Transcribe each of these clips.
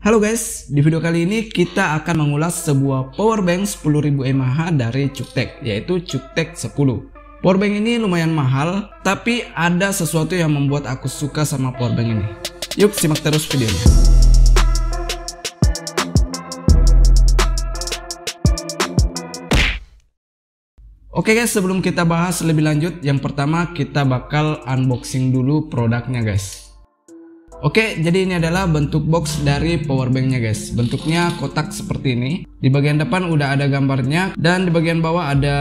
Halo guys, di video kali ini kita akan mengulas sebuah powerbank 10.000 mAh dari Cuktech, yaitu Cuktech 10. Powerbank ini lumayan mahal, tapi ada sesuatu yang membuat aku suka sama powerbank ini. Yuk simak terus videonya. Oke guys, sebelum kita bahas lebih lanjut, yang pertama kita bakal unboxing dulu produknya guys. Oke, jadi ini adalah bentuk box dari powerbanknya guys. Bentuknya kotak seperti ini. Di bagian depan udah ada gambarnya, dan di bagian bawah ada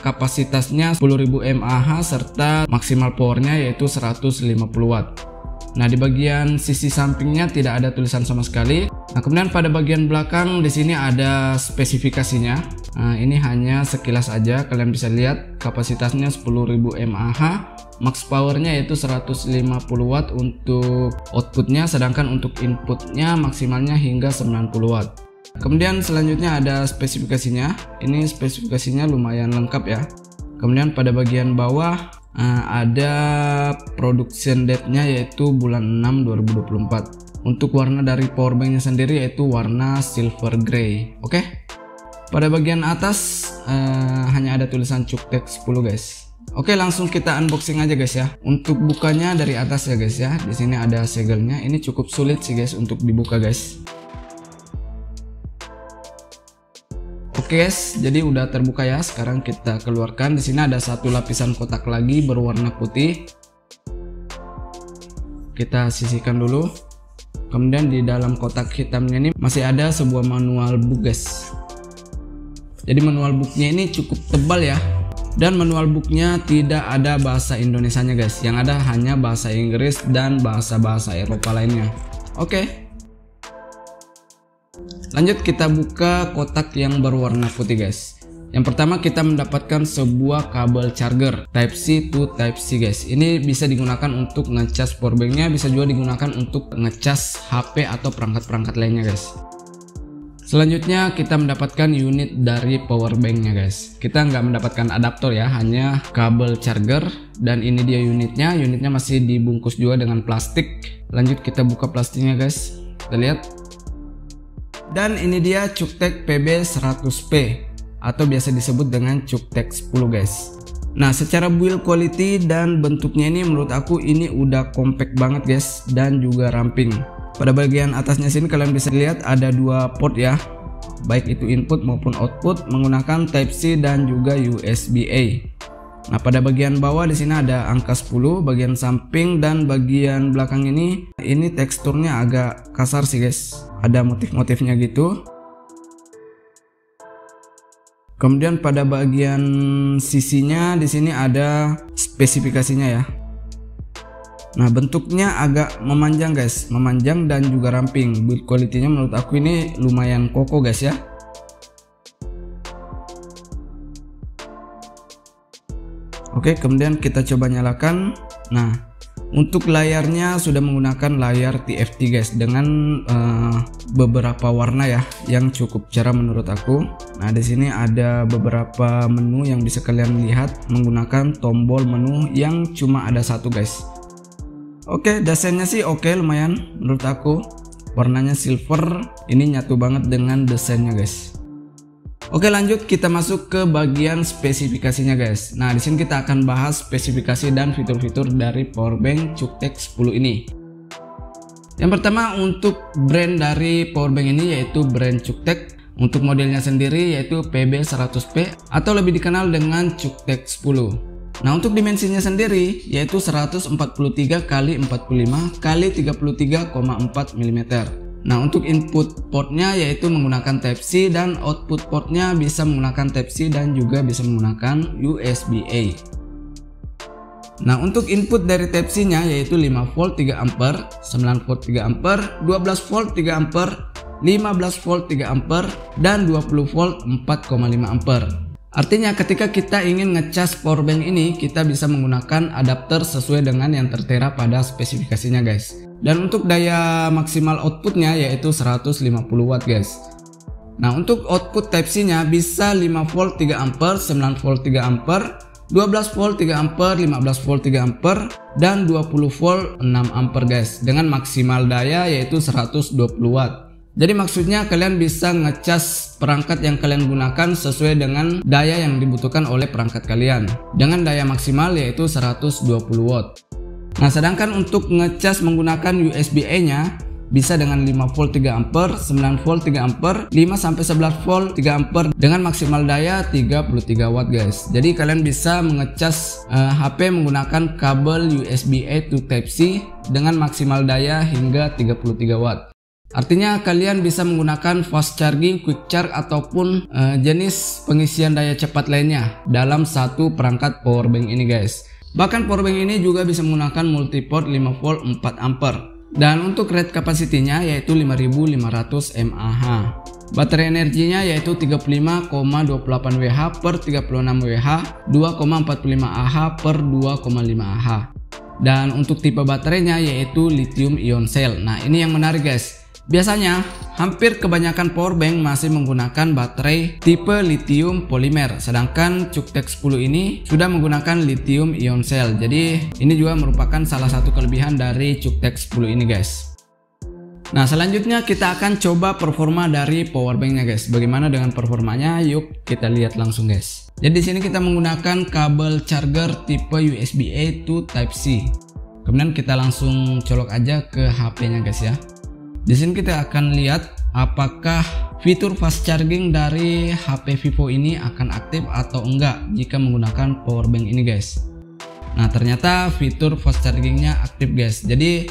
kapasitasnya 10.000 mAh serta maksimal powernya yaitu 150 watt. Nah, di bagian sisi sampingnya tidak ada tulisan sama sekali. Nah, kemudian pada bagian belakang di sini ada spesifikasinya. Nah, ini hanya sekilas aja, kalian bisa lihat kapasitasnya 10.000 mAh. Max powernya yaitu 150 watt untuk outputnya, sedangkan untuk inputnya maksimalnya hingga 90 watt. Kemudian selanjutnya ada spesifikasinya. Ini spesifikasinya lumayan lengkap ya. Kemudian pada bagian bawah ada production date-nya yaitu bulan 6 2024. Untuk warna dari powerbanknya sendiri yaitu warna silver grey. Oke. Pada bagian atas hanya ada tulisan Cuktech 10 guys. Oke, langsung kita unboxing aja guys ya. Untuk bukanya dari atas ya guys ya. Di sini ada segelnya. Ini cukup sulit sih guys untuk dibuka guys. Oke guys, jadi udah terbuka ya. Sekarang kita keluarkan. Di sini ada satu lapisan kotak lagi berwarna putih. Kita sisihkan dulu. Kemudian di dalam kotak hitamnya ini masih ada sebuah manual book guys. Jadi manual booknya ini cukup tebal ya. Dan manual booknya tidak ada bahasa Indonesianya guys. Yang ada hanya bahasa Inggris dan bahasa-bahasa Eropa lainnya. Oke. Lanjut kita buka kotak yang berwarna putih guys. Yang pertama kita mendapatkan sebuah kabel charger Type-C to Type-C guys. Ini bisa digunakan untuk ngecas powerbanknya, bisa juga digunakan untuk ngecas HP atau perangkat-perangkat lainnya guys. Selanjutnya kita mendapatkan unit dari powerbanknya guys. Kita nggak mendapatkan adaptor ya, hanya kabel charger. Dan ini dia unitnya. Unitnya masih dibungkus juga dengan plastik. Lanjut kita buka plastiknya guys. Kita lihat. Dan ini dia Cuktech PB100P atau biasa disebut dengan Cuktech 10 guys. Nah, secara build quality dan bentuknya ini menurut aku ini udah compact banget guys, dan juga ramping. Pada bagian atasnya sini kalian bisa lihat ada dua port ya, baik itu input maupun output menggunakan Type-C dan juga USB-A. Nah, pada bagian bawah di sini ada angka 10, bagian samping dan bagian belakang ini teksturnya agak kasar sih guys. Ada motif-motifnya gitu. Kemudian pada bagian sisinya di sini ada spesifikasinya ya. Nah, bentuknya agak memanjang guys, memanjang dan juga ramping. Build quality-nya menurut aku ini lumayan kokoh guys ya. Oke, kemudian kita coba nyalakan. Nah, untuk layarnya sudah menggunakan layar TFT guys dengan beberapa warna ya yang cukup cerah menurut aku. Nah, di sini ada beberapa menu yang bisa kalian lihat menggunakan tombol menu yang cuma ada satu guys. Oke, desainnya sih oke, lumayan menurut aku. Warnanya silver, ini nyatu banget dengan desainnya guys. Oke, lanjut kita masuk ke bagian spesifikasinya guys. Nah, di sini kita akan bahas spesifikasi dan fitur-fitur dari powerbank Cuktech 10 ini. Yang pertama untuk brand dari powerbank ini yaitu brand Cuktech. Untuk modelnya sendiri yaitu PB100P atau lebih dikenal dengan Cuktech 10. Nah, untuk dimensinya sendiri yaitu 143 x 45 x 33,4 mm. Nah, untuk input portnya yaitu menggunakan Type-C dan output portnya bisa menggunakan Type-C dan juga bisa menggunakan USB-A. Nah, untuk input dari Type-C nya yaitu 5V 3A, 9V 3A, 12V 3A, 15V 3A, dan 20V 4,5A. Artinya ketika kita ingin ngecas powerbank ini, kita bisa menggunakan adapter sesuai dengan yang tertera pada spesifikasinya guys. Dan untuk daya maksimal outputnya yaitu 150 watt guys. Nah, untuk output Type-C nya bisa 5V 3A, 9V 3A, 12 volt 3 ampere, 15 volt 3 ampere, dan 20 volt 6 ampere guys, dengan maksimal daya yaitu 120 watt. Jadi maksudnya kalian bisa ngecas perangkat yang kalian gunakan sesuai dengan daya yang dibutuhkan oleh perangkat kalian dengan daya maksimal yaitu 120 watt. Nah, sedangkan untuk ngecas menggunakan USB-A nya bisa dengan 5 volt 3 ampere, 9 volt 3 ampere, 5 sampai 11 volt 3 ampere dengan maksimal daya 33 watt guys. Jadi kalian bisa mengecas HP menggunakan kabel USB-A to Type-C dengan maksimal daya hingga 33 watt. Artinya kalian bisa menggunakan fast charging, quick charge ataupun jenis pengisian daya cepat lainnya dalam satu perangkat powerbank ini guys. Bahkan powerbank ini juga bisa menggunakan multiport 5 volt 4 ampere. Dan untuk rate capacity-nya yaitu 5500 mAh. Baterai energinya yaitu 35,28 Wh per 36 Wh, 2,45 Ah per 2,5 Ah. Dan untuk tipe baterainya yaitu lithium ion cell. Nah, ini yang menarik guys. Biasanya hampir kebanyakan powerbank masih menggunakan baterai tipe lithium polimer, sedangkan Cuktech 10 ini sudah menggunakan lithium ion cell. Jadi ini juga merupakan salah satu kelebihan dari Cuktech 10 ini guys. Nah, selanjutnya kita akan coba performa dari powerbanknya guys. Bagaimana dengan performanya? Yuk kita lihat langsung guys. Jadi di sini kita menggunakan kabel charger tipe USB-A to Type-C. Kemudian kita langsung colok aja ke HP-nya guys ya. Di sini kita akan lihat apakah fitur fast charging dari HP Vivo ini akan aktif atau enggak jika menggunakan powerbank ini guys. Nah, ternyata fitur fast chargingnya aktif guys. Jadi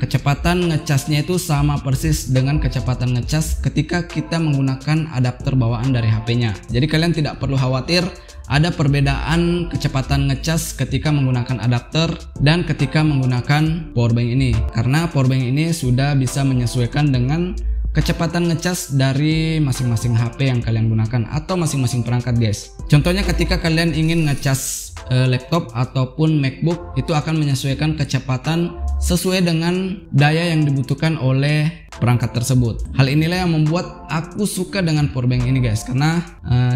kecepatan ngecasnya itu sama persis dengan kecepatan ngecas ketika kita menggunakan adapter bawaan dari HP-nya. Jadi kalian tidak perlu khawatir ada perbedaan kecepatan ngecas ketika menggunakan adapter dan ketika menggunakan powerbank ini, karena powerbank ini sudah bisa menyesuaikan dengan kecepatan ngecas dari masing-masing HP yang kalian gunakan atau masing-masing perangkat guys. Contohnya ketika kalian ingin ngecas laptop ataupun MacBook, itu akan menyesuaikan kecepatan sesuai dengan daya yang dibutuhkan oleh perangkat tersebut. Hal inilah yang membuat aku suka dengan powerbank ini guys, karena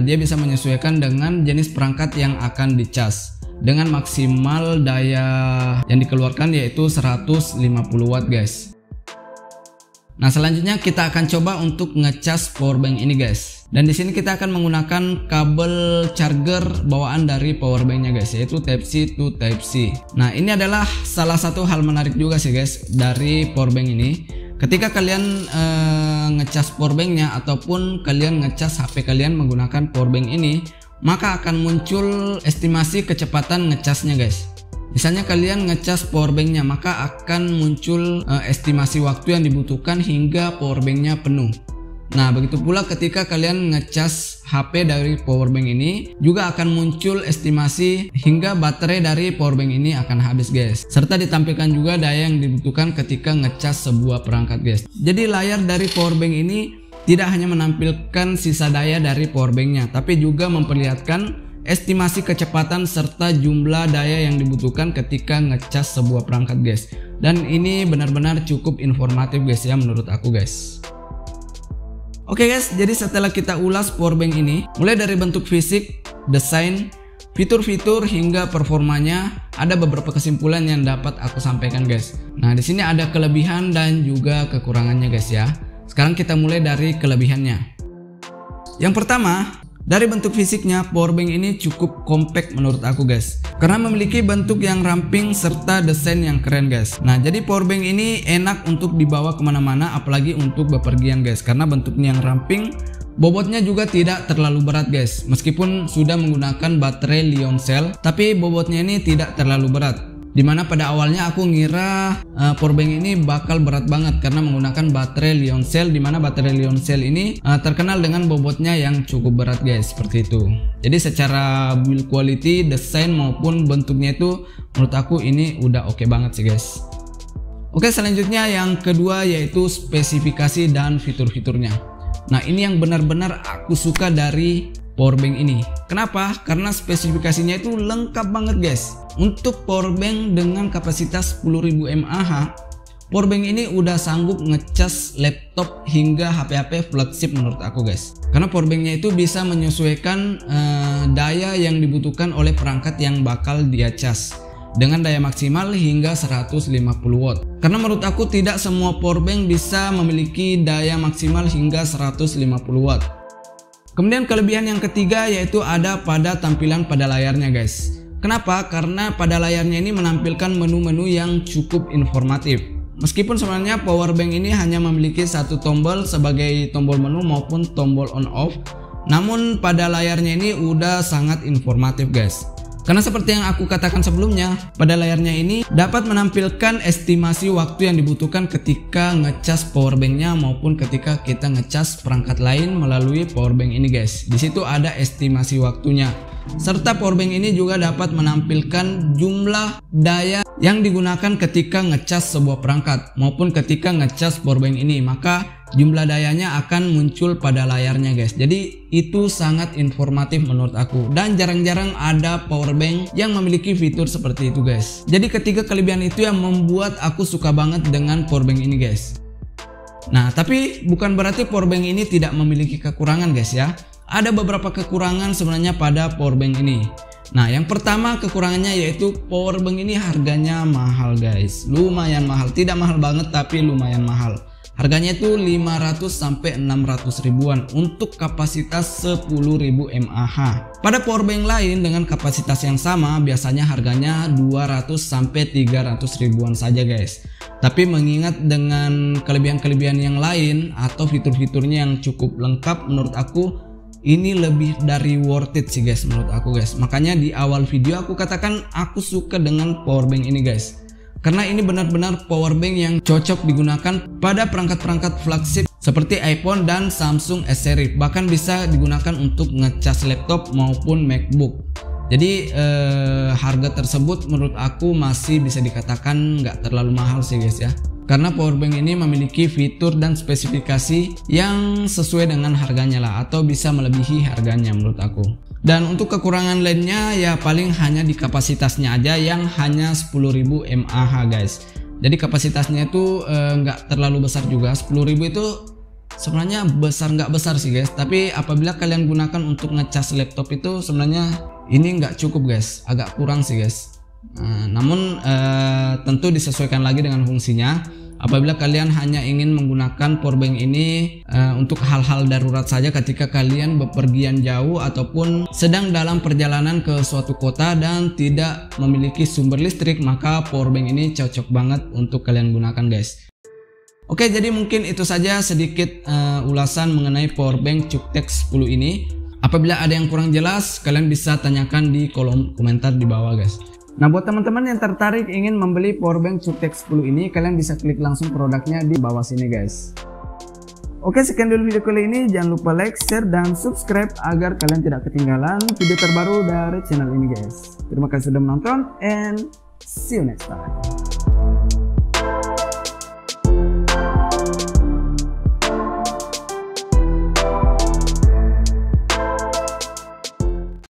dia bisa menyesuaikan dengan jenis perangkat yang akan dicas dengan maksimal daya yang dikeluarkan yaitu 150 watt guys. Nah, selanjutnya kita akan coba untuk ngecas powerbank ini guys. Dan di sini kita akan menggunakan kabel charger bawaan dari powerbanknya guys, yaitu Type-C to Type-C. Nah, ini adalah salah satu hal menarik juga sih guys dari powerbank ini. Ketika kalian ngecas powerbanknya ataupun kalian ngecas HP kalian menggunakan powerbank ini, maka akan muncul estimasi kecepatan ngecasnya guys. Misalnya kalian ngecas powerbanknya, maka akan muncul estimasi waktu yang dibutuhkan hingga powerbanknya penuh. Nah, begitu pula ketika kalian ngecas HP dari powerbank ini, juga akan muncul estimasi hingga baterai dari powerbank ini akan habis guys. Serta ditampilkan juga daya yang dibutuhkan ketika ngecas sebuah perangkat guys. Jadi layar dari powerbank ini tidak hanya menampilkan sisa daya dari powerbanknya, tapi juga memperlihatkan estimasi kecepatan serta jumlah daya yang dibutuhkan ketika ngecas sebuah perangkat guys. Dan ini benar-benar cukup informatif guys ya menurut aku guys. Oke guys, jadi setelah kita ulas powerbank ini, mulai dari bentuk fisik, desain, fitur-fitur hingga performanya, ada beberapa kesimpulan yang dapat aku sampaikan guys. Nah, di sini ada kelebihan dan juga kekurangannya guys ya. Sekarang kita mulai dari kelebihannya. Yang pertama, dari bentuk fisiknya, powerbank ini cukup compact menurut aku guys, karena memiliki bentuk yang ramping serta desain yang keren guys. Nah, jadi powerbank ini enak untuk dibawa kemana-mana, apalagi untuk bepergian guys, karena bentuknya yang ramping. Bobotnya juga tidak terlalu berat guys, meskipun sudah menggunakan baterai Li-ion cell, tapi bobotnya ini tidak terlalu berat. Dimana pada awalnya aku ngira powerbank ini bakal berat banget karena menggunakan baterai Li-ion cell, dimana baterai Li-ion cell ini terkenal dengan bobotnya yang cukup berat guys, seperti itu. Jadi secara build quality, desain maupun bentuknya itu menurut aku ini udah oke banget sih guys. Oke, selanjutnya yang kedua yaitu spesifikasi dan fitur-fiturnya. Nah, ini yang benar-benar aku suka dari powerbank ini. Kenapa? Karena spesifikasinya itu lengkap banget guys. Untuk powerbank dengan kapasitas 10.000 mAh, Powerbank ini udah sanggup ngecas laptop hingga HP-HP flagship menurut aku guys. Karena powerbanknya itu bisa menyesuaikan daya yang dibutuhkan oleh perangkat yang bakal dia cas dengan daya maksimal hingga 150 watt. Karena menurut aku tidak semua powerbank bisa memiliki daya maksimal hingga 150 watt. Kemudian kelebihan yang ketiga yaitu ada pada tampilan pada layarnya guys. Kenapa? Karena pada layarnya ini menampilkan menu-menu yang cukup informatif. Meskipun sebenarnya powerbank ini hanya memiliki satu tombol sebagai tombol menu maupun tombol on off, namun pada layarnya ini udah sangat informatif guys. Karena seperti yang aku katakan sebelumnya, pada layarnya ini dapat menampilkan estimasi waktu yang dibutuhkan ketika ngecas powerbanknya maupun ketika kita ngecas perangkat lain melalui powerbank ini guys. Di situ ada estimasi waktunya. Serta powerbank ini juga dapat menampilkan jumlah daya yang digunakan ketika ngecas sebuah perangkat maupun ketika ngecas powerbank ini, maka jumlah dayanya akan muncul pada layarnya guys. Jadi itu sangat informatif menurut aku, dan jarang-jarang ada powerbank yang memiliki fitur seperti itu guys. Jadi ketiga kelebihan itu yang membuat aku suka banget dengan powerbank ini guys. Nah, tapi bukan berarti powerbank ini tidak memiliki kekurangan guys ya. Ada beberapa kekurangan sebenarnya pada powerbank ini. Nah, yang pertama kekurangannya yaitu powerbank ini harganya mahal guys. Lumayan mahal, tidak mahal banget tapi lumayan mahal. Harganya itu 500 sampai 600 ribuan untuk kapasitas 10.000 mAh. Pada powerbank lain dengan kapasitas yang sama biasanya harganya 200 sampai 300 ribuan saja guys. Tapi mengingat dengan kelebihan-kelebihan yang lain atau fitur-fiturnya yang cukup lengkap, menurut aku ini lebih dari worth it sih guys menurut aku guys. Makanya di awal video aku katakan aku suka dengan powerbank ini guys. Karena ini benar-benar powerbank yang cocok digunakan pada perangkat-perangkat flagship seperti iPhone dan Samsung S series. Bahkan bisa digunakan untuk ngecas laptop maupun MacBook. Jadi harga tersebut menurut aku masih bisa dikatakan nggak terlalu mahal sih guys ya. Karena powerbank ini memiliki fitur dan spesifikasi yang sesuai dengan harganya lah, atau bisa melebihi harganya menurut aku. Dan untuk kekurangan lainnya ya paling hanya di kapasitasnya aja yang hanya 10.000 mAh guys. Jadi kapasitasnya itu nggak terlalu besar juga. 10.000 itu sebenarnya nggak besar sih guys. Tapi apabila kalian gunakan untuk ngecas laptop itu sebenarnya ini nggak cukup guys, agak kurang sih guys. Namun tentu disesuaikan lagi dengan fungsinya. Apabila kalian hanya ingin menggunakan powerbank ini untuk hal-hal darurat saja ketika kalian bepergian jauh ataupun sedang dalam perjalanan ke suatu kota dan tidak memiliki sumber listrik, maka powerbank ini cocok banget untuk kalian gunakan guys. Oke, jadi mungkin itu saja sedikit ulasan mengenai powerbank Cuktech 10 ini. Apabila ada yang kurang jelas, kalian bisa tanyakan di kolom komentar di bawah guys. Nah, buat teman-teman yang tertarik ingin membeli powerbank Cuktech 10 ini, kalian bisa klik langsung produknya di bawah sini guys. Oke, sekian dulu video kali ini. Jangan lupa like, share, dan subscribe agar kalian tidak ketinggalan video terbaru dari channel ini guys. Terima kasih sudah menonton and see you next time.